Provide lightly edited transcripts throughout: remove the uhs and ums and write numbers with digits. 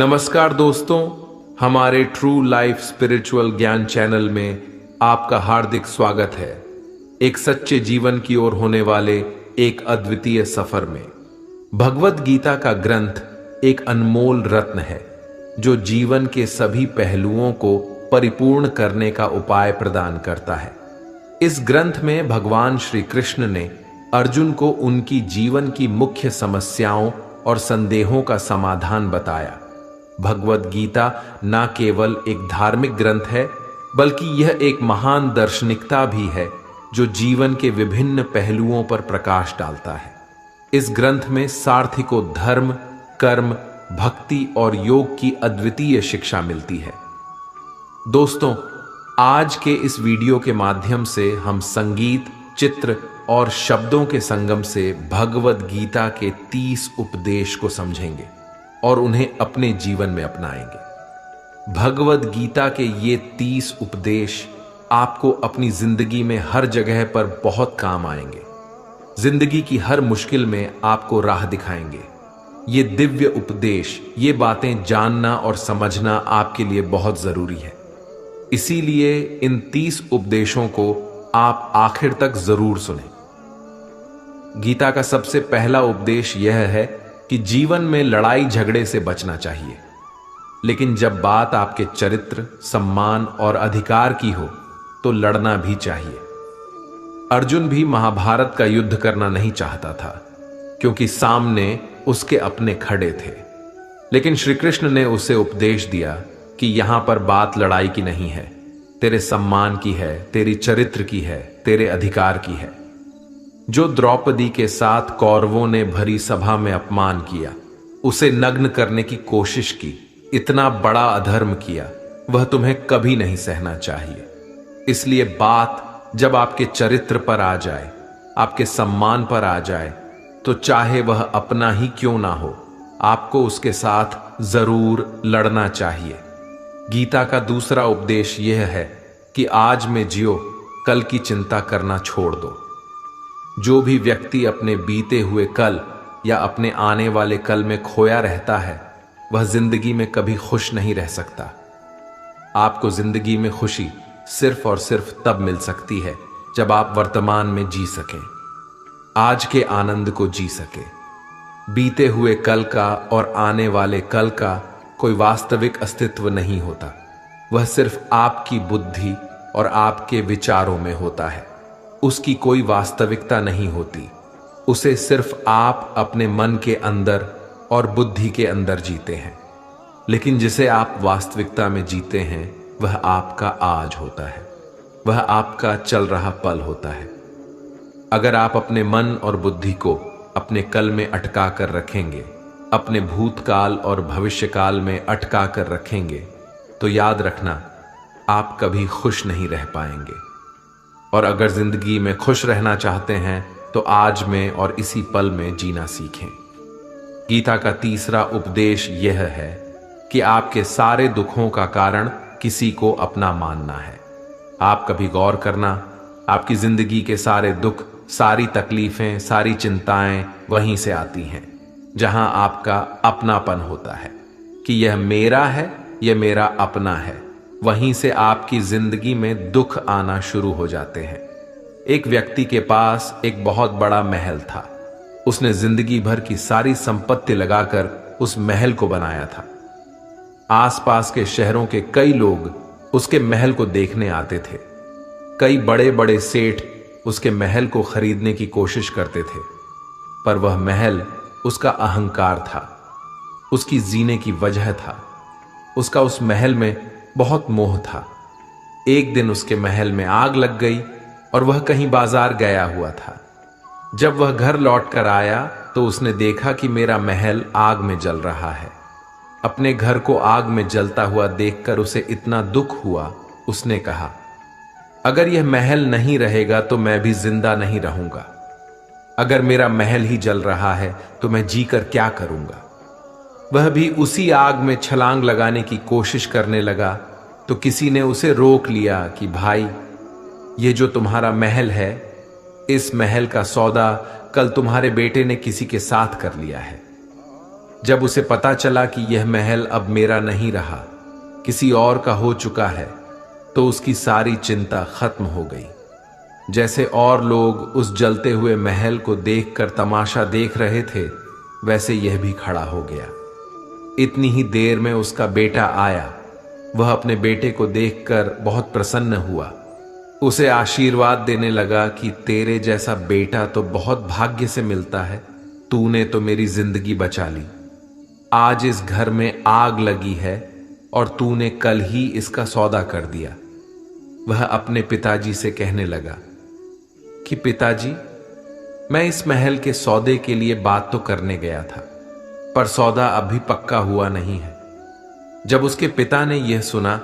नमस्कार दोस्तों, हमारे ट्रू लाइफ स्पिरिचुअल ज्ञान चैनल में आपका हार्दिक स्वागत है। एक सच्चे जीवन की ओर होने वाले एक अद्वितीय सफर में भगवद गीता का ग्रंथ एक अनमोल रत्न है जो जीवन के सभी पहलुओं को परिपूर्ण करने का उपाय प्रदान करता है। इस ग्रंथ में भगवान श्री कृष्ण ने अर्जुन को उनकी जीवन की मुख्य समस्याओं और संदेहों का समाधान बताया। भगवद गीता न केवल एक धार्मिक ग्रंथ है बल्कि यह एक महान दार्शनिकता भी है जो जीवन के विभिन्न पहलुओं पर प्रकाश डालता है। इस ग्रंथ में सारथी को धर्म, कर्म, भक्ति और योग की अद्वितीय शिक्षा मिलती है। दोस्तों, आज के इस वीडियो के माध्यम से हम संगीत, चित्र और शब्दों के संगम से भगवद गीता के 30 उपदेश को समझेंगे और उन्हें अपने जीवन में अपनाएंगे। भगवद गीता के ये 30 उपदेश आपको अपनी जिंदगी में हर जगह पर बहुत काम आएंगे। जिंदगी की हर मुश्किल में आपको राह दिखाएंगे। ये दिव्य उपदेश, ये बातें जानना और समझना आपके लिए बहुत जरूरी है। इसीलिए इन 30 उपदेशों को आप आखिर तक जरूर सुनें। गीता का सबसे पहला उपदेश यह है कि जीवन में लड़ाई झगड़े से बचना चाहिए, लेकिन जब बात आपके चरित्र, सम्मान और अधिकार की हो तो लड़ना भी चाहिए। अर्जुन भी महाभारत का युद्ध करना नहीं चाहता था क्योंकि सामने उसके अपने खड़े थे, लेकिन श्री कृष्ण ने उसे उपदेश दिया कि यहां पर बात लड़ाई की नहीं है, तेरे सम्मान की है, तेरी चरित्र की है, तेरे अधिकार की है। जो द्रौपदी के साथ कौरवों ने भरी सभा में अपमान किया, उसे नग्न करने की कोशिश की, इतना बड़ा अधर्म किया, वह तुम्हें कभी नहीं सहना चाहिए। इसलिए बात जब आपके चरित्र पर आ जाए, आपके सम्मान पर आ जाए, तो चाहे वह अपना ही क्यों ना हो, आपको उसके साथ जरूर लड़ना चाहिए। गीता का दूसरा उपदेश यह है कि आज में जियो, कल की चिंता करना छोड़ दो। जो भी व्यक्ति अपने बीते हुए कल या अपने आने वाले कल में खोया रहता है, वह जिंदगी में कभी खुश नहीं रह सकता। आपको जिंदगी में खुशी सिर्फ और सिर्फ तब मिल सकती है जब आप वर्तमान में जी सकें, आज के आनंद को जी सकें। बीते हुए कल का और आने वाले कल का कोई वास्तविक अस्तित्व नहीं होता, वह सिर्फ आपकी बुद्धि और आपके विचारों में होता है। उसकी कोई वास्तविकता नहीं होती, उसे सिर्फ आप अपने मन के अंदर और बुद्धि के अंदर जीते हैं। लेकिन जिसे आप वास्तविकता में जीते हैं वह आपका आज होता है, वह आपका चल रहा पल होता है। अगर आप अपने मन और बुद्धि को अपने कल में अटका कर रखेंगे, अपने भूतकाल और भविष्यकाल में अटका कर रखेंगे, तो याद रखना आप कभी खुश नहीं रह पाएंगे। और अगर जिंदगी में खुश रहना चाहते हैं तो आज में और इसी पल में जीना सीखें। गीता का तीसरा उपदेश यह है कि आपके सारे दुखों का कारण किसी को अपना मानना है। आप कभी गौर करना, आपकी जिंदगी के सारे दुख, सारी तकलीफें, सारी चिंताएं वहीं से आती हैं जहां आपका अपनापन होता है कि यह मेरा है, यह मेरा अपना है। वहीं से आपकी जिंदगी में दुख आना शुरू हो जाते हैं। एक व्यक्ति के पास एक बहुत बड़ा महल था। उसने जिंदगी भर की सारी संपत्ति लगाकर उस महल को बनाया था। आसपास के शहरों के कई लोग उसके महल को देखने आते थे। कई बड़े बड़े सेठ उसके महल को खरीदने की कोशिश करते थे, पर वह महल उसका अहंकार था, उसकी जीने की वजह था। उसका उस महल में बहुत मोह था। एक दिन उसके महल में आग लग गई और वह कहीं बाजार गया हुआ था। जब वह घर लौट कर आया तो उसने देखा कि मेरा महल आग में जल रहा है। अपने घर को आग में जलता हुआ देखकर उसे इतना दुख हुआ, उसने कहा, अगर यह महल नहीं रहेगा तो मैं भी जिंदा नहीं रहूंगा। अगर मेरा महल ही जल रहा है तो मैं जीकर क्या करूंगा। वह भी उसी आग में छलांग लगाने की कोशिश करने लगा तो किसी ने उसे रोक लिया कि भाई, ये जो तुम्हारा महल है, इस महल का सौदा कल तुम्हारे बेटे ने किसी के साथ कर लिया है। जब उसे पता चला कि यह महल अब मेरा नहीं रहा, किसी और का हो चुका है, तो उसकी सारी चिंता खत्म हो गई। जैसे और लोग उस जलते हुए महल को देखकर तमाशा देख रहे थे, वैसे यह भी खड़ा हो गया। इतनी ही देर में उसका बेटा आया। वह अपने बेटे को देखकर बहुत प्रसन्न हुआ। उसे आशीर्वाद देने लगा कि तेरे जैसा बेटा तो बहुत भाग्य से मिलता है, तूने तो मेरी जिंदगी बचा ली। आज इस घर में आग लगी है और तूने कल ही इसका सौदा कर दिया। वह अपने पिताजी से कहने लगा कि पिताजी, मैं इस महल के सौदे के लिए बात तो करने गया था, पर सौदा अभी पक्का हुआ नहीं है। जब उसके पिता ने यह सुना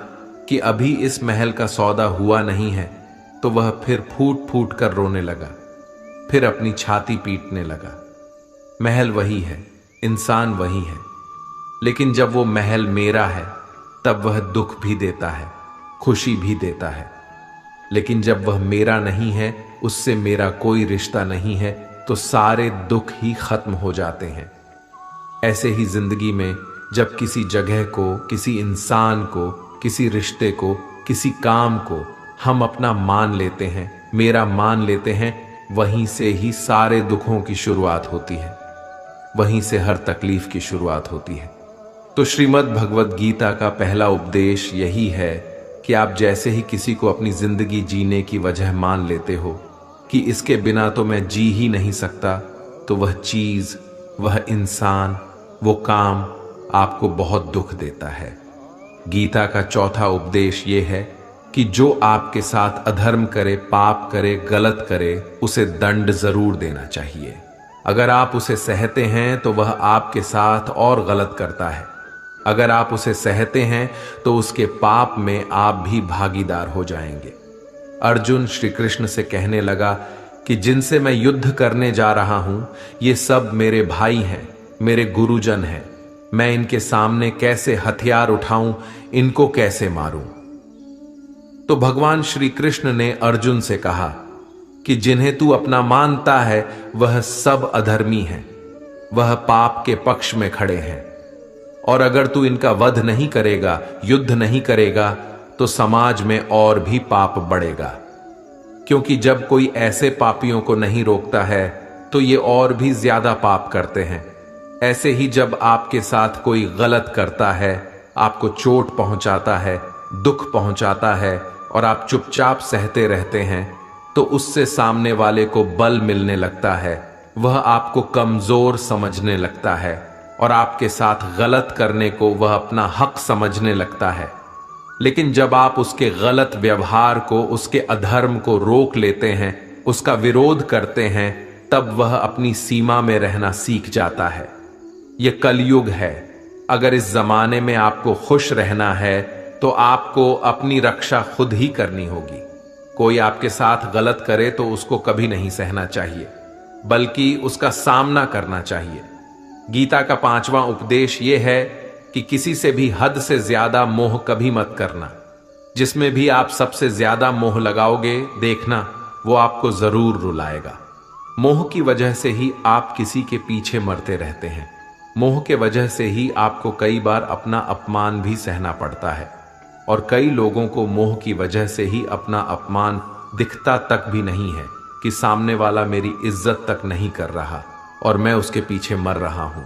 कि अभी इस महल का सौदा हुआ नहीं है, तो वह फिर फूट फूट कर रोने लगा, फिर अपनी छाती पीटने लगा। महल वही है, इंसान वही है, लेकिन जब वो महल मेरा है तब वह दुख भी देता है, खुशी भी देता है। लेकिन जब वह मेरा नहीं है, उससे मेरा कोई रिश्ता नहीं है, तो सारे दुख ही खत्म हो जाते हैं। ऐसे ही जिंदगी में जब किसी जगह को, किसी इंसान को, किसी रिश्ते को, किसी काम को हम अपना मान लेते हैं, मेरा मान लेते हैं, वहीं से ही सारे दुखों की शुरुआत होती है, वहीं से हर तकलीफ की शुरुआत होती है। तो श्रीमद् भगवद गीता का पहला उपदेश यही है कि आप जैसे ही किसी को अपनी जिंदगी जीने की वजह मान लेते हो कि इसके बिना तो मैं जी ही नहीं सकता, तो वह चीज, वह इंसान, वो काम आपको बहुत दुख देता है। गीता का चौथा उपदेश यह है कि जो आपके साथ अधर्म करे, पाप करे, गलत करे, उसे दंड जरूर देना चाहिए। अगर आप उसे सहते हैं तो वह आपके साथ और गलत करता है। अगर आप उसे सहते हैं तो उसके पाप में आप भी भागीदार हो जाएंगे। अर्जुन श्री कृष्ण से कहने लगा कि जिनसे मैं युद्ध करने जा रहा हूं, ये सब मेरे भाई हैं, मेरे गुरुजन हैं। मैं इनके सामने कैसे हथियार उठाऊं, इनको कैसे मारूं? तो भगवान श्री कृष्ण ने अर्जुन से कहा कि जिन्हें तू अपना मानता है वह सब अधर्मी हैं, वह पाप के पक्ष में खड़े हैं। और अगर तू इनका वध नहीं करेगा, युद्ध नहीं करेगा, तो समाज में और भी पाप बढ़ेगा। क्योंकि जब कोई ऐसे पापियों को नहीं रोकता है तो ये और भी ज्यादा पाप करते हैं। ऐसे ही जब आपके साथ कोई गलत करता है, आपको चोट पहुंचाता है, दुख पहुंचाता है और आप चुपचाप सहते रहते हैं, तो उससे सामने वाले को बल मिलने लगता है, वह आपको कमजोर समझने लगता है और आपके साथ गलत करने को वह अपना हक समझने लगता है। लेकिन जब आप उसके गलत व्यवहार को, उसके अधर्म को रोक लेते हैं, उसका विरोध करते हैं, तब वह अपनी सीमा में रहना सीख जाता है। यह कलयुग है। अगर इस जमाने में आपको खुश रहना है तो आपको अपनी रक्षा खुद ही करनी होगी। कोई आपके साथ गलत करे तो उसको कभी नहीं सहना चाहिए, बल्कि उसका सामना करना चाहिए। गीता का 5वां उपदेश यह है कि किसी से भी हद से ज्यादा मोह कभी मत करना। जिसमें भी आप सबसे ज्यादा मोह लगाओगे, देखना वो आपको जरूर रुलाएगा। मोह की वजह से ही आप किसी के पीछे मरते रहते हैं। मोह के वजह से ही आपको कई बार अपना अपमान भी सहना पड़ता है, और कई लोगों को मोह की वजह से ही अपना अपमान दिखता तक भी नहीं है कि सामने वाला मेरी इज्जत तक नहीं कर रहा और मैं उसके पीछे मर रहा हूं।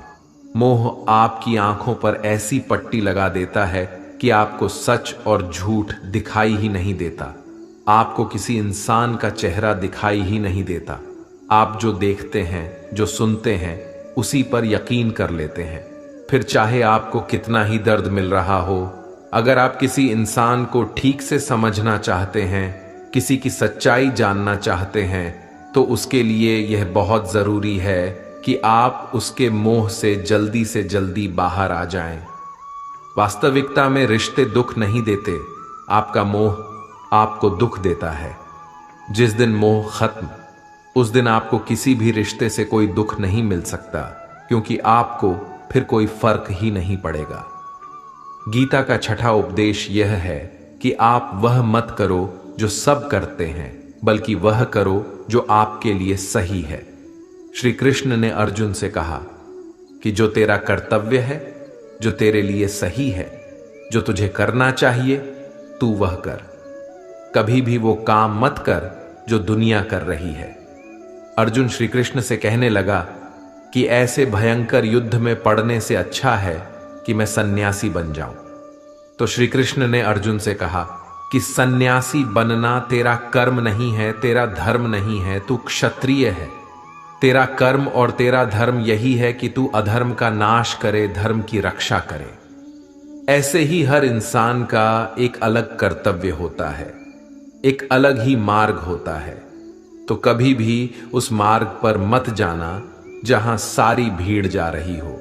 मोह आपकी आंखों पर ऐसी पट्टी लगा देता है कि आपको सच और झूठ दिखाई ही नहीं देता। आपको किसी इंसान का चेहरा दिखाई ही नहीं देता। आप जो देखते हैं, जो सुनते हैं, उसी पर यकीन कर लेते हैं। फिर चाहे आपको कितना ही दर्द मिल रहा हो, अगर आप किसी इंसान को ठीक से समझना चाहते हैं, किसी की सच्चाई जानना चाहते हैं, तो उसके लिए यह बहुत जरूरी है कि आप उसके मोह से जल्दी बाहर आ जाएं। वास्तविकता में रिश्ते दुख नहीं देते, आपका मोह आपको दुख देता है। जिस दिन मोह खत्म, उस दिन आपको किसी भी रिश्ते से कोई दुख नहीं मिल सकता, क्योंकि आपको फिर कोई फर्क ही नहीं पड़ेगा। गीता का 6वां उपदेश यह है कि आप वह मत करो जो सब करते हैं, बल्कि वह करो जो आपके लिए सही है। श्री कृष्ण ने अर्जुन से कहा कि जो तेरा कर्तव्य है, जो तेरे लिए सही है, जो तुझे करना चाहिए, तू वह कर। कभी भी वो काम मत कर जो दुनिया कर रही है। अर्जुन श्री कृष्ण से कहने लगा कि ऐसे भयंकर युद्ध में पड़ने से अच्छा है कि मैं सन्यासी बन जाऊं। तो श्री कृष्ण ने अर्जुन से कहा कि सन्यासी बनना तेरा कर्म नहीं है, तेरा धर्म नहीं है, तू क्षत्रिय है। तेरा कर्म और तेरा धर्म यही है कि तू अधर्म का नाश करे, धर्म की रक्षा करे। ऐसे ही हर इंसान का एक अलग कर्तव्य होता है, एक अलग ही मार्ग होता है। तो कभी भी उस मार्ग पर मत जाना जहां सारी भीड़ जा रही हो।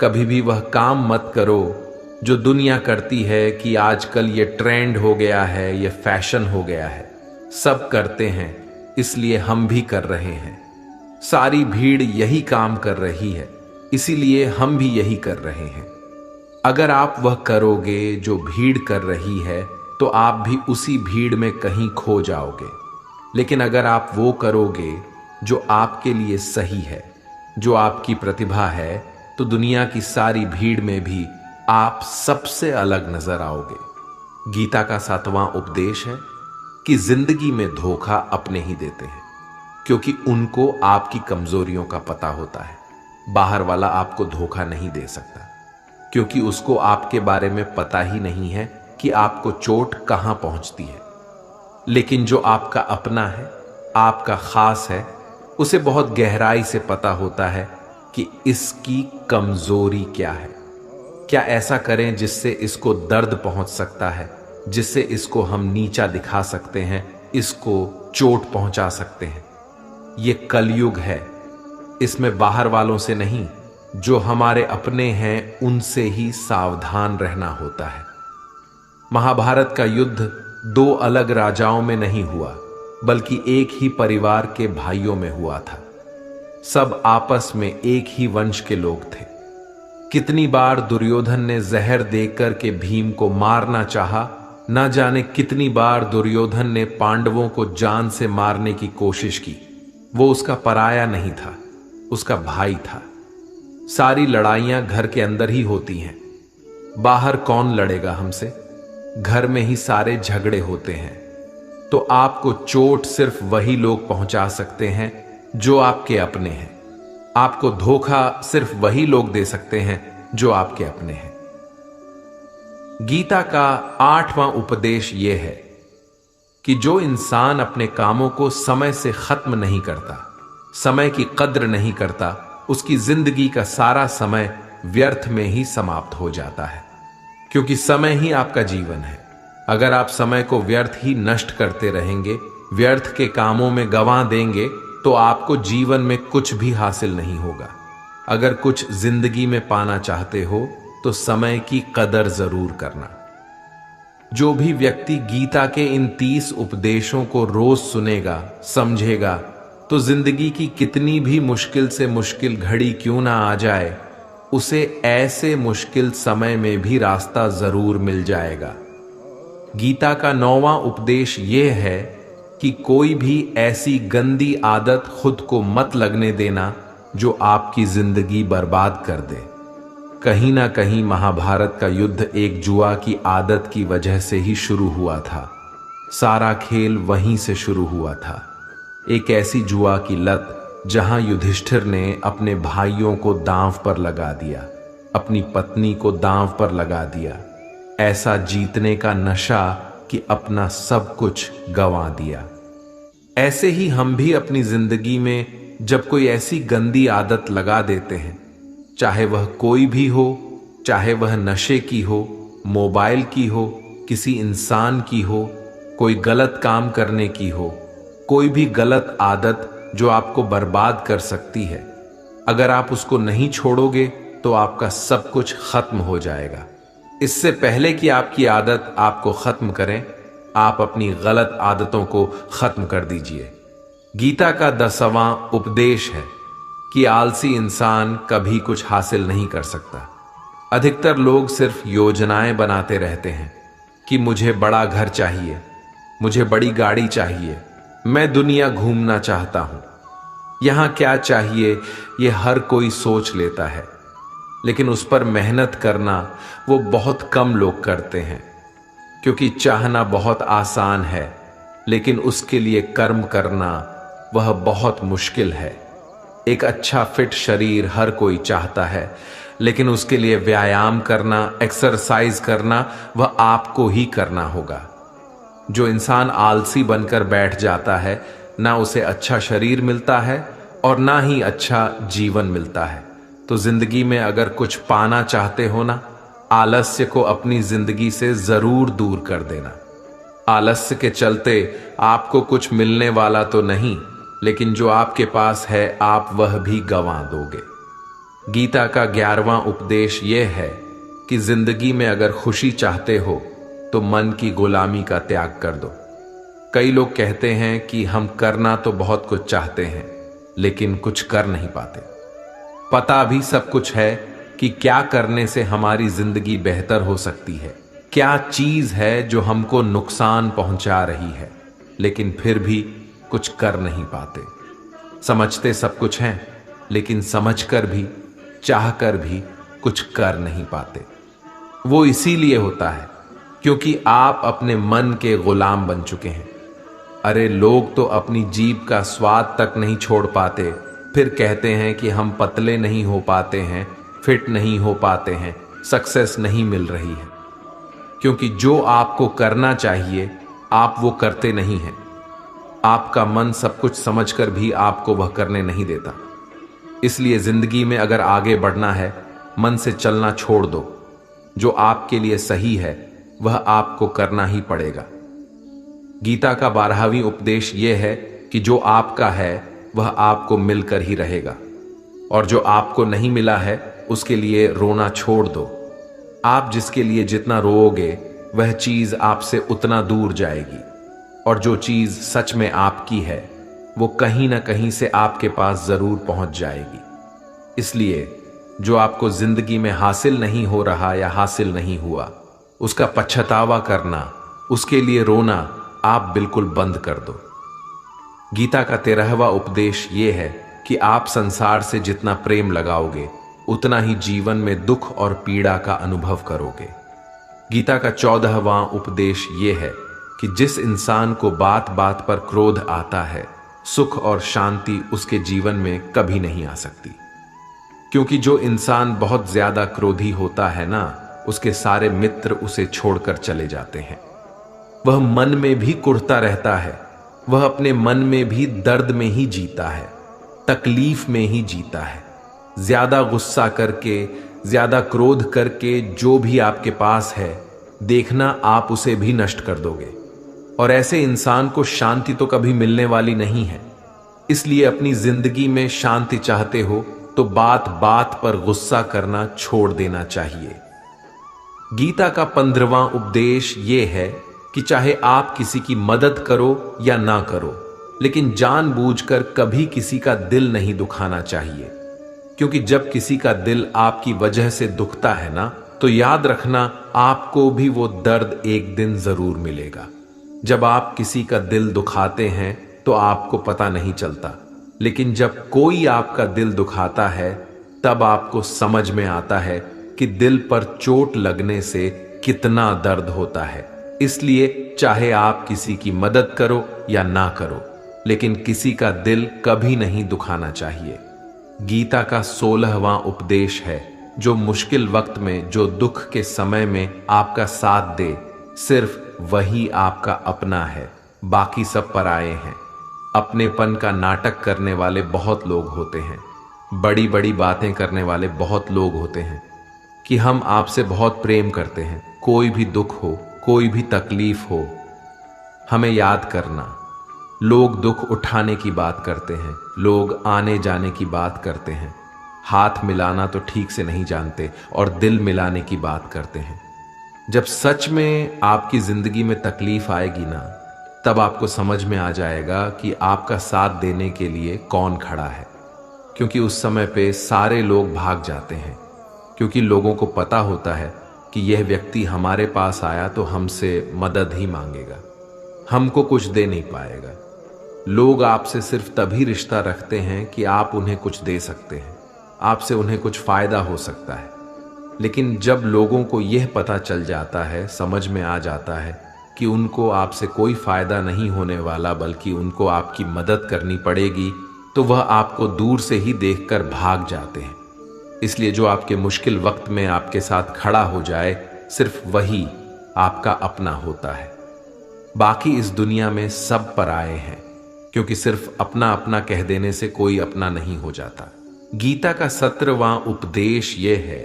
कभी भी वह काम मत करो जो दुनिया करती है कि आजकल ये ट्रेंड हो गया है, ये फैशन हो गया है, सब करते हैं इसलिए हम भी कर रहे हैं। सारी भीड़ यही काम कर रही है, इसीलिए हम भी यही कर रहे हैं। अगर आप वह करोगे जो भीड़ कर रही है तो आप भी उसी भीड़ में कहीं खो जाओगे। लेकिन अगर आप वो करोगे जो आपके लिए सही है, जो आपकी प्रतिभा है, तो दुनिया की सारी भीड़ में भी आप सबसे अलग नजर आओगे। गीता का 7वां उपदेश है कि जिंदगी में धोखा अपने ही देते हैं, क्योंकि उनको आपकी कमजोरियों का पता होता है। बाहर वाला आपको धोखा नहीं दे सकता, क्योंकि उसको आपके बारे में पता ही नहीं है कि आपको चोट कहां पहुंचती है। लेकिन जो आपका अपना है, आपका खास है, उसे बहुत गहराई से पता होता है कि इसकी कमजोरी क्या है। क्या ऐसा करें जिससे इसको दर्द पहुंच सकता है, जिससे इसको हम नीचा दिखा सकते हैं, इसको चोट पहुंचा सकते हैं। ये कलयुग है, इसमें बाहर वालों से नहीं, जो हमारे अपने हैं उनसे ही सावधान रहना होता है। महाभारत का युद्ध 2 अलग राजाओं में नहीं हुआ, बल्कि एक ही परिवार के भाइयों में हुआ था। सब आपस में एक ही वंश के लोग थे। कितनी बार दुर्योधन ने जहर देकर के भीम को मारना चाहा, न जाने कितनी बार दुर्योधन ने पांडवों को जान से मारने की कोशिश की। वो उसका पराया नहीं था, उसका भाई था। सारी लड़ाइयां घर के अंदर ही होती हैं, बाहर कौन लड़ेगा हमसे? घर में ही सारे झगड़े होते हैं। तो आपको चोट सिर्फ वही लोग पहुंचा सकते हैं जो आपके अपने हैं। आपको धोखा सिर्फ वही लोग दे सकते हैं जो आपके अपने हैं। गीता का 8वां उपदेश यह है कि जो इंसान अपने कामों को समय से खत्म नहीं करता, समय की कद्र नहीं करता, उसकी जिंदगी का सारा समय व्यर्थ में ही समाप्त हो जाता है। क्योंकि समय ही आपका जीवन है। अगर आप समय को व्यर्थ ही नष्ट करते रहेंगे, व्यर्थ के कामों में गंवा देंगे, तो आपको जीवन में कुछ भी हासिल नहीं होगा। अगर कुछ जिंदगी में पाना चाहते हो तो समय की कदर जरूर करना। जो भी व्यक्ति गीता के इन 30 उपदेशों को रोज सुनेगा, समझेगा, तो जिंदगी की कितनी भी मुश्किल से मुश्किल घड़ी क्यों ना आ जाए, उसे ऐसे मुश्किल समय में भी रास्ता जरूर मिल जाएगा। गीता का 9वां उपदेश यह है कि कोई भी ऐसी गंदी आदत खुद को मत लगने देना जो आपकी जिंदगी बर्बाद कर दे। कहीं ना कहीं महाभारत का युद्ध एक जुआ की आदत की वजह से ही शुरू हुआ था। सारा खेल वहीं से शुरू हुआ था। एक ऐसी जुआ की लत जहां युधिष्ठिर ने अपने भाइयों को दांव पर लगा दिया, अपनी पत्नी को दांव पर लगा दिया। ऐसा जीतने का नशा कि अपना सब कुछ गंवा दिया। ऐसे ही हम भी अपनी जिंदगी में जब कोई ऐसी गंदी आदत लगा देते हैं, चाहे वह कोई भी हो, चाहे वह नशे की हो, मोबाइल की हो, किसी इंसान की हो, कोई गलत काम करने की हो, कोई भी गलत आदत जो आपको बर्बाद कर सकती है, अगर आप उसको नहीं छोड़ोगे तो आपका सब कुछ खत्म हो जाएगा। इससे पहले कि आपकी आदत आपको खत्म करें, आप अपनी गलत आदतों को खत्म कर दीजिए। गीता का 10वां उपदेश है कि आलसी इंसान कभी कुछ हासिल नहीं कर सकता। अधिकतर लोग सिर्फ योजनाएं बनाते रहते हैं कि मुझे बड़ा घर चाहिए, मुझे बड़ी गाड़ी चाहिए, मैं दुनिया घूमना चाहता हूं। यहां क्या चाहिए ये हर कोई सोच लेता है, लेकिन उस पर मेहनत करना वो बहुत कम लोग करते हैं, क्योंकि चाहना बहुत आसान है, लेकिन उसके लिए कर्म करना वह बहुत मुश्किल है। एक अच्छा फिट शरीर हर कोई चाहता है, लेकिन उसके लिए व्यायाम करना, एक्सरसाइज करना वह आपको ही करना होगा। जो इंसान आलसी बनकर बैठ जाता है, ना उसे अच्छा शरीर मिलता है और ना ही अच्छा जीवन मिलता है। तो जिंदगी में अगर कुछ पाना चाहते हो ना, आलस्य को अपनी जिंदगी से जरूर दूर कर देना। आलस्य के चलते आपको कुछ मिलने वाला तो नहीं, लेकिन जो आपके पास है आप वह भी गंवा दोगे। गीता का 11वां उपदेश यह है कि जिंदगी में अगर खुशी चाहते हो तो मन की गुलामी का त्याग कर दो। कई लोग कहते हैं कि हम करना तो बहुत कुछ चाहते हैं, लेकिन कुछ कर नहीं पाते। पता भी सब कुछ है कि क्या करने से हमारी जिंदगी बेहतर हो सकती है, क्या चीज है जो हमको नुकसान पहुंचा रही है, लेकिन फिर भी कुछ कर नहीं पाते। समझते सब कुछ हैं, लेकिन समझकर भी, चाहकर भी कुछ कर नहीं पाते। वो इसीलिए होता है क्योंकि आप अपने मन के गुलाम बन चुके हैं। अरे लोग तो अपनी जीभ का स्वाद तक नहीं छोड़ पाते, फिर कहते हैं कि हम पतले नहीं हो पाते हैं, फिट नहीं हो पाते हैं, सक्सेस नहीं मिल रही है। क्योंकि जो आपको करना चाहिए आप वो करते नहीं हैं। आपका मन सब कुछ समझकर भी आपको वह करने नहीं देता। इसलिए जिंदगी में अगर आगे बढ़ना है, मन से चलना छोड़ दो। जो आपके लिए सही है वह आपको करना ही पड़ेगा। गीता का 12वां उपदेश यह है कि जो आपका है वह आपको मिलकर ही रहेगा, और जो आपको नहीं मिला है उसके लिए रोना छोड़ दो। आप जिसके लिए जितना रोओगे वह चीज आपसे उतना दूर जाएगी, और जो चीज सच में आपकी है वो कहीं ना कहीं से आपके पास जरूर पहुंच जाएगी। इसलिए जो आपको जिंदगी में हासिल नहीं हो रहा या हासिल नहीं हुआ, उसका पछतावा करना, उसके लिए रोना आप बिल्कुल बंद कर दो। गीता का 13वां उपदेश यह है कि आप संसार से जितना प्रेम लगाओगे उतना ही जीवन में दुख और पीड़ा का अनुभव करोगे। गीता का 14वां उपदेश यह है कि जिस इंसान को बात बात पर क्रोध आता है, सुख और शांति उसके जीवन में कभी नहीं आ सकती। क्योंकि जो इंसान बहुत ज्यादा क्रोधी होता है ना, उसके सारे मित्र उसे छोड़कर चले जाते हैं। वह मन में भी कुढ़ता रहता है, वह अपने मन में भी दर्द में ही जीता है, तकलीफ में ही जीता है। ज्यादा गुस्सा करके, ज्यादा क्रोध करके जो भी आपके पास है, देखना आप उसे भी नष्ट कर दोगे, और ऐसे इंसान को शांति तो कभी मिलने वाली नहीं है। इसलिए अपनी जिंदगी में शांति चाहते हो तो बात बात पर गुस्सा करना छोड़ देना चाहिए। गीता का 15वां उपदेश यह है कि चाहे आप किसी की मदद करो या ना करो, लेकिन जानबूझकर कभी किसी का दिल नहीं दुखाना चाहिए। क्योंकि जब किसी का दिल आपकी वजह से दुखता है ना, तो याद रखना आपको भी वो दर्द एक दिन जरूर मिलेगा। जब आप किसी का दिल दुखाते हैं तो आपको पता नहीं चलता, लेकिन जब कोई आपका दिल दुखाता है तब आपको समझ में आता है कि दिल पर चोट लगने से कितना दर्द होता है। इसलिए चाहे आप किसी की मदद करो या ना करो, लेकिन किसी का दिल कभी नहीं दुखाना चाहिए। गीता का 16वां उपदेश है, जो मुश्किल वक्त में, जो दुख के समय में आपका साथ दे, सिर्फ वही आपका अपना है, बाकी सब पराये हैं। अपनेपन का नाटक करने वाले बहुत लोग होते हैं, बड़ी बड़ी बातें करने वाले बहुत लोग होते हैं कि हम आपसे बहुत प्रेम करते हैं। कोई भी दुख हो, कोई भी तकलीफ हो, हमें याद करना। लोग दुख उठाने की बात करते हैं, लोग आने जाने की बात करते हैं, हाथ मिलाना तो ठीक से नहीं जानते और दिल मिलाने की बात करते हैं। जब सच में आपकी जिंदगी में तकलीफ आएगी ना, तब आपको समझ में आ जाएगा कि आपका साथ देने के लिए कौन खड़ा है। क्योंकि उस समय पे सारे लोग भाग जाते हैं, क्योंकि लोगों को पता होता है कि यह व्यक्ति हमारे पास आया तो हमसे मदद ही मांगेगा, हमको कुछ दे नहीं पाएगा। लोग आपसे सिर्फ तभी रिश्ता रखते हैं कि आप उन्हें कुछ दे सकते हैं। आपसे उन्हें कुछ फायदा हो सकता है। लेकिन जब लोगों को यह पता चल जाता है, समझ में आ जाता है कि उनको आपसे कोई फायदा नहीं होने वाला बल्कि उनको आपकी मदद करनी पड़ेगी, तो वह आपको दूर से ही देखकर भाग जाते हैं। इसलिए जो आपके मुश्किल वक्त में आपके साथ खड़ा हो जाए, सिर्फ वही आपका अपना होता है। बाकी इस दुनिया में सब पराये हैं, क्योंकि सिर्फ अपना अपना कह देने से कोई अपना नहीं हो जाता। गीता का 17वां उपदेश यह है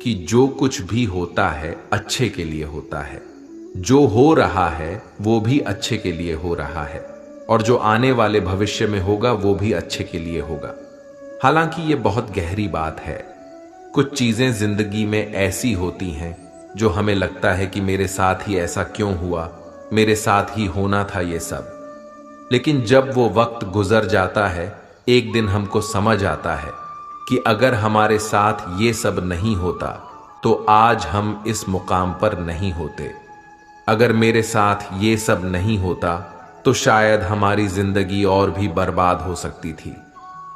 कि जो कुछ भी होता है अच्छे के लिए होता है, जो हो रहा है वो भी अच्छे के लिए हो रहा है, और जो आने वाले भविष्य में होगा वो भी अच्छे के लिए होगा। हालांकि ये बहुत गहरी बात है। कुछ चीजें जिंदगी में ऐसी होती हैं जो हमें लगता है कि मेरे साथ ही ऐसा क्यों हुआ, मेरे साथ ही होना था ये सब। लेकिन जब वो वक्त गुजर जाता है, एक दिन हमको समझ आता है कि अगर हमारे साथ ये सब नहीं होता तो आज हम इस मुकाम पर नहीं होते। अगर मेरे साथ ये सब नहीं होता तो शायद हमारी जिंदगी और भी बर्बाद हो सकती थी।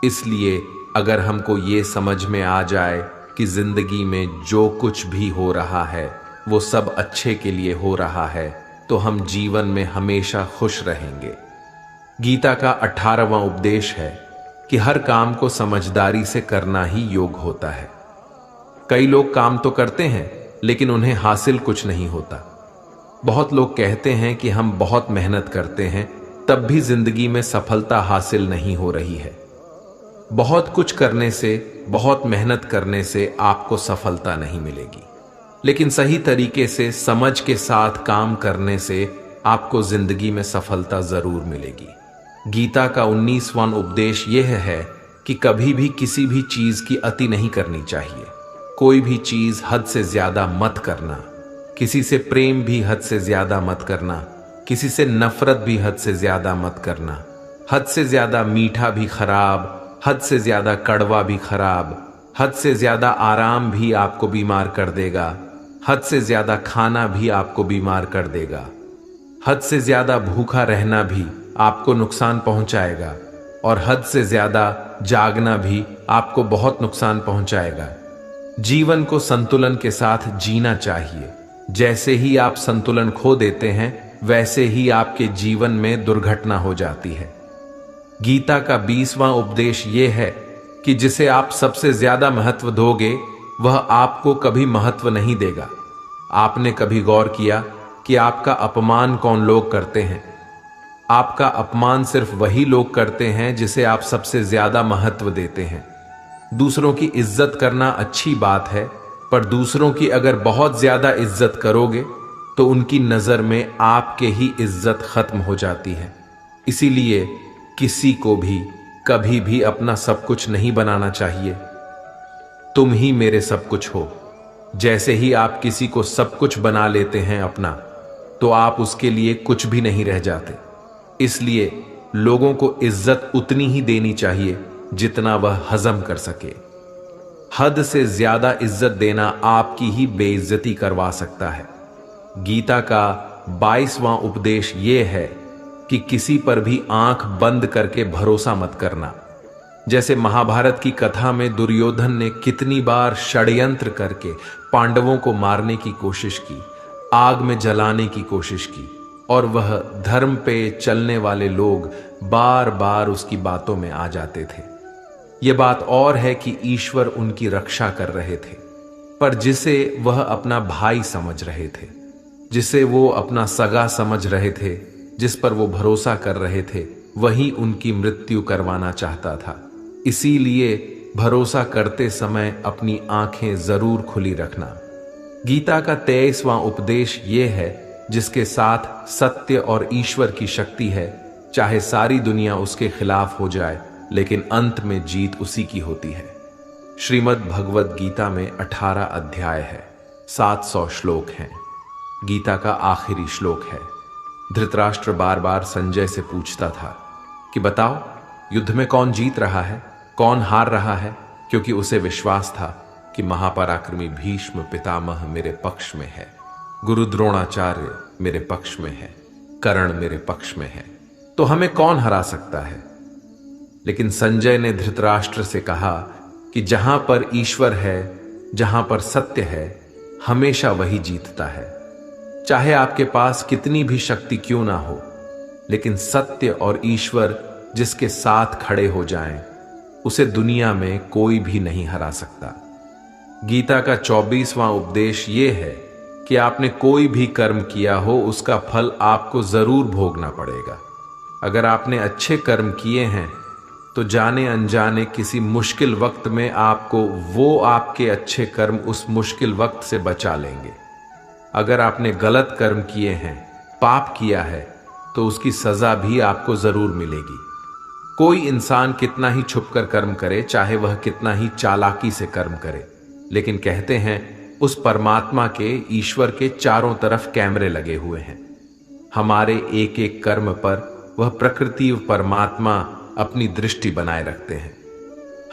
इसलिए अगर हमको ये समझ में आ जाए कि जिंदगी में जो कुछ भी हो रहा है वो सब अच्छे के लिए हो रहा है, तो हम जीवन में हमेशा खुश रहेंगे। गीता का 18वां उपदेश है कि हर काम को समझदारी से करना ही योग होता है। कई लोग काम तो करते हैं लेकिन उन्हें हासिल कुछ नहीं होता। बहुत लोग कहते हैं कि हम बहुत मेहनत करते हैं, तब भी जिंदगी में सफलता हासिल नहीं हो रही है। बहुत कुछ करने से, बहुत मेहनत करने से आपको सफलता नहीं मिलेगी, लेकिन सही तरीके से समझ के साथ काम करने से आपको जिंदगी में सफलता जरूर मिलेगी। गीता का 19वां उपदेश यह है कि कभी भी किसी भी चीज की अति नहीं करनी चाहिए। कोई भी चीज हद से ज्यादा मत करना। किसी से प्रेम भी हद से ज्यादा मत करना। किसी से नफरत भी हद से ज्यादा मत करना। हद से ज्यादा मीठा भी खराब, हद से ज्यादा कड़वा भी खराब। हद से ज्यादा आराम भी आपको बीमार कर देगा। हद से ज्यादा खाना भी आपको बीमार कर देगा। हद से ज्यादा भूखा रहना भी आपको नुकसान पहुंचाएगा, और हद से ज्यादा जागना भी आपको बहुत नुकसान पहुंचाएगा। जीवन को संतुलन के साथ जीना चाहिए। जैसे ही आप संतुलन खो देते हैं, वैसे ही आपके जीवन में दुर्घटना हो जाती है। गीता का 20वां उपदेश यह है कि जिसे आप सबसे ज्यादा महत्व दोगे, वह आपको कभी महत्व नहीं देगा। आपने कभी गौर किया कि आपका अपमान कौन लोग करते हैं? आपका अपमान सिर्फ वही लोग करते हैं जिसे आप सबसे ज्यादा महत्व देते हैं। दूसरों की इज्जत करना अच्छी बात है, पर दूसरों की अगर बहुत ज्यादा इज्जत करोगे तो उनकी नजर में आपके ही इज्जत खत्म हो जाती है। इसीलिए किसी को भी कभी भी अपना सब कुछ नहीं बनाना चाहिए। तुम ही मेरे सब कुछ हो। जैसे ही आप किसी को सब कुछ बना लेते हैं अपना, तो आप उसके लिए कुछ भी नहीं रह जाते। इसलिए लोगों को इज्जत उतनी ही देनी चाहिए जितना वह हजम कर सके। हद से ज्यादा इज्जत देना आपकी ही बेइज्जती करवा सकता है। गीता का 22वां उपदेश यह है कि किसी पर भी आंख बंद करके भरोसा मत करना। जैसे महाभारत की कथा में दुर्योधन ने कितनी बार षड्यंत्र करके पांडवों को मारने की कोशिश की, आग में जलाने की कोशिश की, और वह धर्म पे चलने वाले लोग बार बार उसकी बातों में आ जाते थे। यह बात और है कि ईश्वर उनकी रक्षा कर रहे थे, पर जिसे वह अपना भाई समझ रहे थे, जिसे वो अपना सगा समझ रहे थे, जिस पर वो भरोसा कर रहे थे, वही उनकी मृत्यु करवाना चाहता था। इसीलिए भरोसा करते समय अपनी आंखें जरूर खुली रखना। गीता का 23वां उपदेश यह है, जिसके साथ सत्य और ईश्वर की शक्ति है, चाहे सारी दुनिया उसके खिलाफ हो जाए, लेकिन अंत में जीत उसी की होती है। श्रीमद् भगवद गीता में 18 अध्याय है, 700 श्लोक हैं। गीता का आखिरी श्लोक है। धृतराष्ट्र बार बार संजय से पूछता था कि बताओ, युद्ध में कौन जीत रहा है, कौन हार रहा है, क्योंकि उसे विश्वास था कि महापराक्रमी भीष्म पितामह मेरे पक्ष में है, गुरु द्रोणाचार्य मेरे पक्ष में है, कर्ण मेरे पक्ष में है, तो हमें कौन हरा सकता है। लेकिन संजय ने धृतराष्ट्र से कहा कि जहां पर ईश्वर है, जहां पर सत्य है, हमेशा वही जीतता है। चाहे आपके पास कितनी भी शक्ति क्यों ना हो, लेकिन सत्य और ईश्वर जिसके साथ खड़े हो जाएं, उसे दुनिया में कोई भी नहीं हरा सकता। गीता का 24वां उपदेश यह है कि आपने कोई भी कर्म किया हो, उसका फल आपको जरूर भोगना पड़ेगा। अगर आपने अच्छे कर्म किए हैं तो जाने अनजाने किसी मुश्किल वक्त में आपको वो आपके अच्छे कर्म उस मुश्किल वक्त से बचा लेंगे। अगर आपने गलत कर्म किए हैं, पाप किया है, तो उसकी सजा भी आपको जरूर मिलेगी। कोई इंसान कितना ही छुपकर कर्म करे, चाहे वह कितना ही चालाकी से कर्म करे, लेकिन कहते हैं उस परमात्मा के, ईश्वर के चारों तरफ कैमरे लगे हुए हैं। हमारे एक एक कर्म पर वह प्रकृति व परमात्मा अपनी दृष्टि बनाए रखते हैं।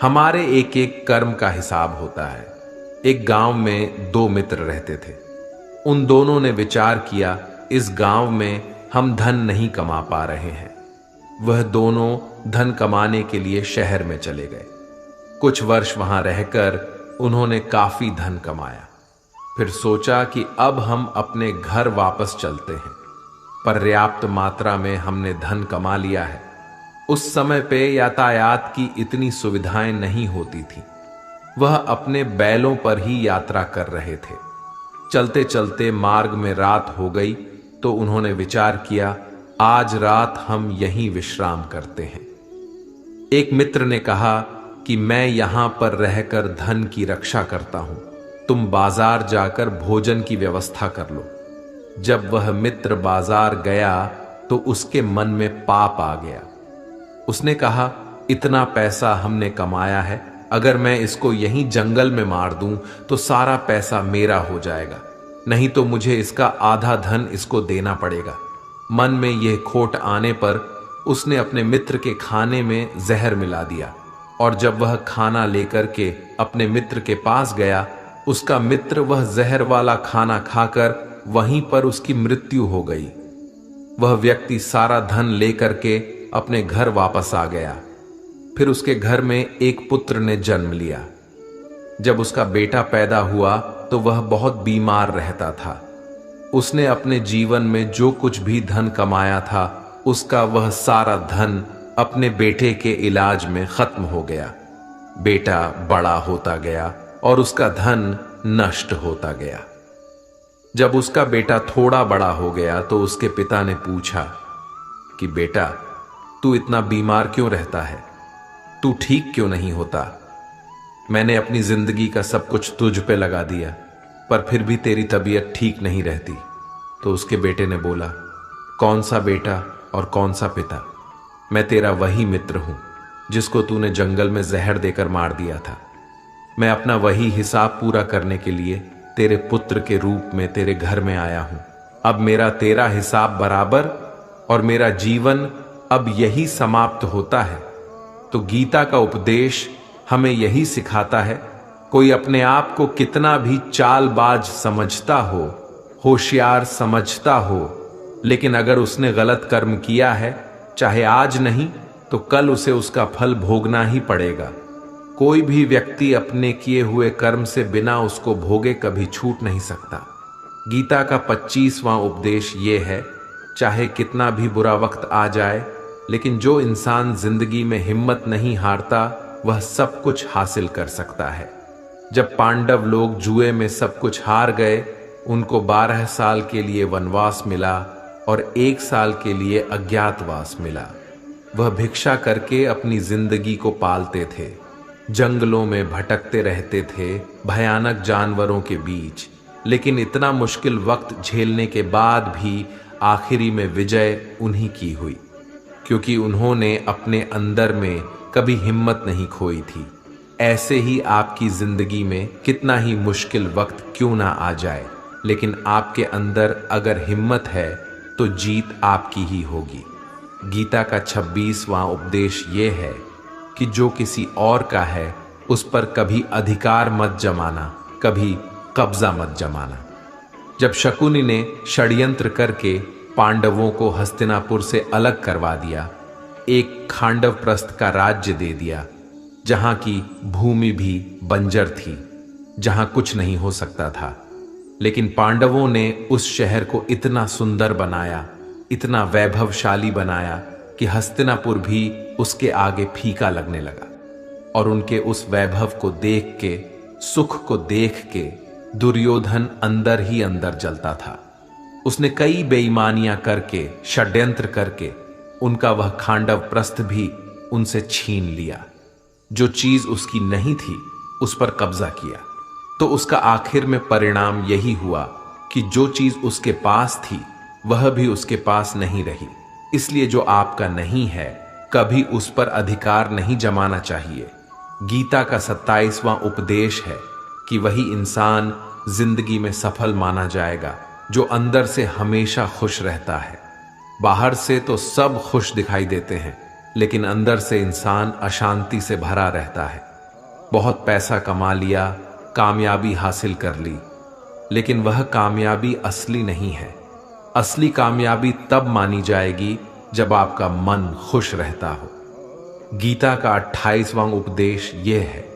हमारे एक एक कर्म का हिसाब होता है। एक गांव में दो मित्र रहते थे। उन दोनों ने विचार किया, इस गांव में हम धन नहीं कमा पा रहे हैं। वह दोनों धन कमाने के लिए शहर में चले गए। कुछ वर्ष वहां रहकर उन्होंने काफी धन कमाया। फिर सोचा कि अब हम अपने घर वापस चलते हैं। पर्याप्त मात्रा में हमने धन कमा लिया है। उस समय पे यातायात की इतनी सुविधाएं नहीं होती थी। वह अपने बैलों पर ही यात्रा कर रहे थे। चलते चलते मार्ग में रात हो गई तो उन्होंने विचार किया, आज रात हम यहीं विश्राम करते हैं। एक मित्र ने कहा कि मैं यहां पर रहकर धन की रक्षा करता हूं, तुम बाजार जाकर भोजन की व्यवस्था कर लो। जब वह मित्र बाजार गया तो उसके मन में पाप आ गया। उसने कहा, इतना पैसा हमने कमाया है, अगर मैं इसको यहीं जंगल में मार दूं तो सारा पैसा मेरा हो जाएगा, नहीं तो मुझे इसका आधा धन इसको देना पड़ेगा। मन में यह खोट आने पर उसने अपने मित्र के खाने में जहर मिला दिया, और जब वह खाना लेकर के अपने मित्र के पास गया, उसका मित्र वह जहर वाला खाना खाकर वहीं पर उसकी मृत्यु हो गई। वह व्यक्ति सारा धन लेकर के अपने घर वापस आ गया। फिर उसके घर में एक पुत्र ने जन्म लिया। जब उसका बेटा पैदा हुआ तो वह बहुत बीमार रहता था। उसने अपने जीवन में जो कुछ भी धन कमाया था, उसका वह सारा धन अपने बेटे के इलाज में खत्म हो गया। बेटा बड़ा होता गया और उसका धन नष्ट होता गया। जब उसका बेटा थोड़ा बड़ा हो गया तो उसके पिता ने पूछा कि बेटा, तू इतना बीमार क्यों रहता है? तू ठीक क्यों नहीं होता? मैंने अपनी जिंदगी का सब कुछ तुझ पे लगा दिया, पर फिर भी तेरी तबीयत ठीक नहीं रहती। तो उसके बेटे ने बोला, कौन सा बेटा और कौन सा पिता? मैं तेरा वही मित्र हूं जिसको तूने जंगल में जहर देकर मार दिया था। मैं अपना वही हिसाब पूरा करने के लिए तेरे पुत्र के रूप में तेरे घर में आया हूं। अब मेरा तेरा हिसाब बराबर और मेरा जीवन अब यही समाप्त होता है। तो गीता का उपदेश हमें यही सिखाता है, कोई अपने आप को कितना भी चालबाज समझता हो, होशियार समझता हो, लेकिन अगर उसने गलत कर्म किया है, चाहे आज नहीं तो कल उसे उसका फल भोगना ही पड़ेगा। कोई भी व्यक्ति अपने किए हुए कर्म से बिना उसको भोगे कभी छूट नहीं सकता। गीता का 25वां उपदेश ये है, चाहे कितना भी बुरा वक्त आ जाए, लेकिन जो इंसान जिंदगी में हिम्मत नहीं हारता, वह सब कुछ हासिल कर सकता है। जब पांडव लोग जुए में सब कुछ हार गए, उनको 12 साल के लिए वनवास मिला और 1 साल के लिए अज्ञातवास मिला। वह भिक्षा करके अपनी जिंदगी को पालते थे, जंगलों में भटकते रहते थे, भयानक जानवरों के बीच, लेकिन इतना मुश्किल वक्त झेलने के बाद भी आखिरी में विजय उन्हीं की हुई, क्योंकि उन्होंने अपने अंदर में कभी हिम्मत नहीं खोई थी। ऐसे ही आपकी जिंदगी में कितना ही मुश्किल वक्त क्यों ना आ जाए, लेकिन आपके अंदर अगर हिम्मत है तो जीत आपकी ही होगी। गीता का 26वां उपदेश ये है कि जो किसी और का है उस पर कभी अधिकार मत जमाना, कभी कब्जा मत जमाना। जब शकुनी ने षड्यंत्र करके पांडवों को हस्तिनापुर से अलग करवा दिया, एक खांडव प्रस्थ का राज्य दे दिया, जहां की भूमि भी बंजर थी, जहां कुछ नहीं हो सकता था। लेकिन पांडवों ने उस शहर को इतना सुंदर बनाया, इतना वैभवशाली बनाया कि हस्तिनापुर भी उसके आगे फीका लगने लगा। और उनके उस वैभव को देख के, सुख को देख के दुर्योधन अंदर ही अंदर जलता था। उसने कई बेईमानियां करके, षड्यंत्र करके उनका वह खांडव प्रस्थ भी उनसे छीन लिया। जो चीज उसकी नहीं थी उस पर कब्जा किया। तो उसका आखिर में परिणाम यही हुआ कि जो चीज उसके पास थी वह भी उसके पास नहीं रही। इसलिए जो आपका नहीं है कभी उस पर अधिकार नहीं जमाना चाहिए। गीता का 27वां उपदेश है कि वही इंसान जिंदगी में सफल माना जाएगा जो अंदर से हमेशा खुश रहता है। बाहर से तो सब खुश दिखाई देते हैं, लेकिन अंदर से इंसान अशांति से भरा रहता है। बहुत पैसा कमा लिया, कामयाबी हासिल कर ली, लेकिन वह कामयाबी असली नहीं है। असली कामयाबी तब मानी जाएगी जब आपका मन खुश रहता हो। गीता का 28वां उपदेश यह है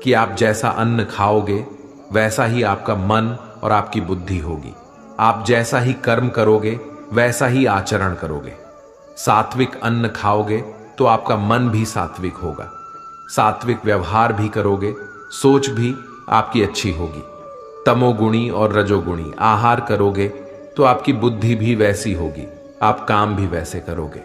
कि आप जैसा अन्न खाओगे वैसा ही आपका मन और आपकी बुद्धि होगी। आप जैसा ही कर्म करोगे वैसा ही आचरण करोगे। सात्विक अन्न खाओगे तो आपका मन भी सात्विक होगा। सात्विक व्यवहार भी करोगे, सोच भी आपकी अच्छी होगी। तमोगुणी और रजोगुणी आहार करोगे तो आपकी बुद्धि भी वैसी होगी, आप काम भी वैसे करोगे।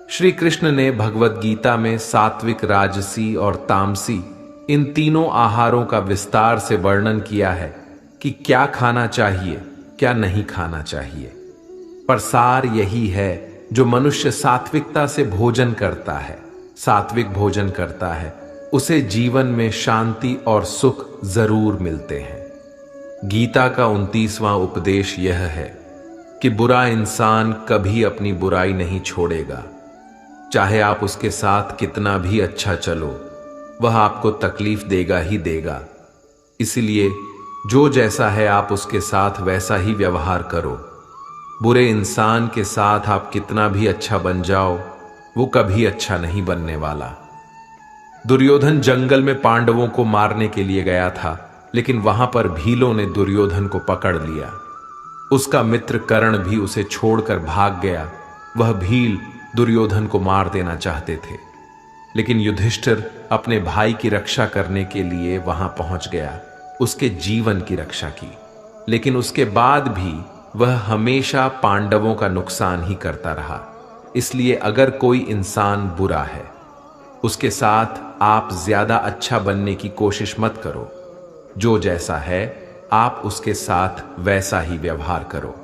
श्री कृष्ण ने भगवत गीता में सात्विक, राजसी और तामसी इन तीनों आहारों का विस्तार से वर्णन किया है कि क्या खाना चाहिए, क्या नहीं खाना चाहिए। पर सार यही है, जो मनुष्य सात्विकता से भोजन करता है, सात्विक भोजन करता है, उसे जीवन में शांति और सुख जरूर मिलते हैं। गीता का 29वां उपदेश यह है कि बुरा इंसान कभी अपनी बुराई नहीं छोड़ेगा। चाहे आप उसके साथ कितना भी अच्छा चलो, वह आपको तकलीफ देगा ही देगा। इसलिए जो जैसा है आप उसके साथ वैसा ही व्यवहार करो। बुरे इंसान के साथ आप कितना भी अच्छा बन जाओ, वो कभी अच्छा नहीं बनने वाला। दुर्योधन जंगल में पांडवों को मारने के लिए गया था, लेकिन वहां पर भीलों ने दुर्योधन को पकड़ लिया। उसका मित्र कर्ण भी उसे छोड़कर भाग गया। वह भील दुर्योधन को मार देना चाहते थे, लेकिन युधिष्ठिर अपने भाई की रक्षा करने के लिए वहां पहुंच गया, उसके जीवन की रक्षा की। लेकिन उसके बाद भी वह हमेशा पांडवों का नुकसान ही करता रहा। इसलिए अगर कोई इंसान बुरा है, उसके साथ आप ज्यादा अच्छा बनने की कोशिश मत करो। जो जैसा है आप उसके साथ वैसा ही व्यवहार करो।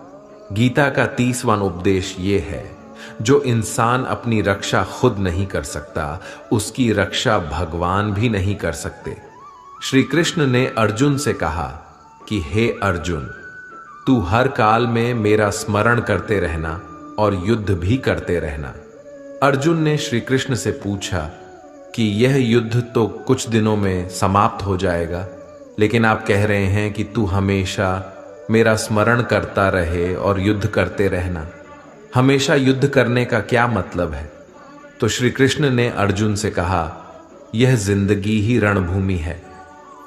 गीता का 30वां उपदेश ये है, जो इंसान अपनी रक्षा खुद नहीं कर सकता, उसकी रक्षा भगवान भी नहीं कर सकते। श्री कृष्ण ने अर्जुन से कहा कि हे अर्जुन, तू हर काल में मेरा स्मरण करते रहना और युद्ध भी करते रहना। अर्जुन ने श्री कृष्ण से पूछा कि यह युद्ध तो कुछ दिनों में समाप्त हो जाएगा, लेकिन आप कह रहे हैं कि तू हमेशा मेरा स्मरण करता रहे और युद्ध करते रहना। हमेशा युद्ध करने का क्या मतलब है? तो श्री कृष्ण ने अर्जुन से कहा, यह जिंदगी ही रणभूमि है।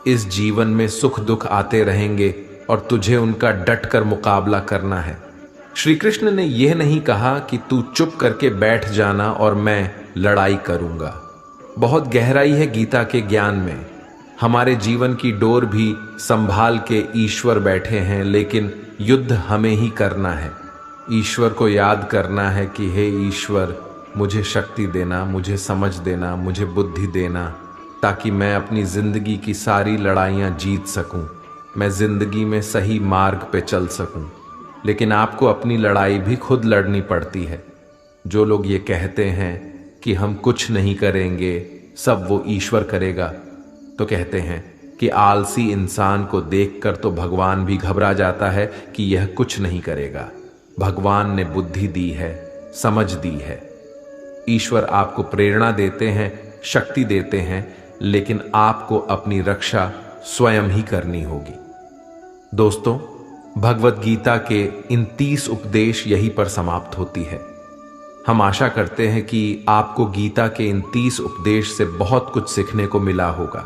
इस जीवन में सुख दुख आते रहेंगे और तुझे उनका डट कर मुकाबला करना है। श्री कृष्ण ने यह नहीं कहा कि तू चुप करके बैठ जाना और मैं लड़ाई करूंगा। बहुत गहराई है गीता के ज्ञान में। हमारे जीवन की डोर भी संभाल के ईश्वर बैठे हैं, लेकिन युद्ध हमें ही करना है। ईश्वर को याद करना है कि हे ईश्वर, मुझे शक्ति देना, मुझे समझ देना, मुझे बुद्धि देना, ताकि मैं अपनी जिंदगी की सारी लड़ाइयां जीत सकूं, मैं जिंदगी में सही मार्ग पे चल सकूं। लेकिन आपको अपनी लड़ाई भी खुद लड़नी पड़ती है। जो लोग ये कहते हैं कि हम कुछ नहीं करेंगे, सब वो ईश्वर करेगा, तो कहते हैं कि आलसी इंसान को देखकर तो भगवान भी घबरा जाता है कि यह कुछ नहीं करेगा। भगवान ने बुद्धि दी है, समझ दी है। ईश्वर आपको प्रेरणा देते हैं, शक्ति देते हैं, लेकिन आपको अपनी रक्षा स्वयं ही करनी होगी। दोस्तों, भगवत गीता के इन 30 उपदेश यहीं पर समाप्त होती है। हम आशा करते हैं कि आपको गीता के इन 30 उपदेश से बहुत कुछ सीखने को मिला होगा।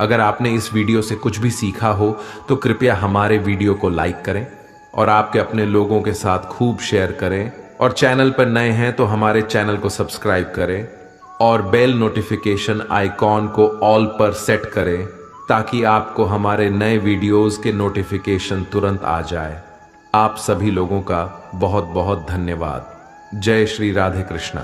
अगर आपने इस वीडियो से कुछ भी सीखा हो तो कृपया हमारे वीडियो को लाइक करें और आपके अपने लोगों के साथ खूब शेयर करें, और चैनल पर नए हैं तो हमारे चैनल को सब्सक्राइब करें और बेल नोटिफिकेशन आइकॉन को ऑल पर सेट करें ताकि आपको हमारे नए वीडियोस के नोटिफिकेशन तुरंत आ जाए। आप सभी लोगों का बहुत बहुत धन्यवाद। जय श्री राधे कृष्णा।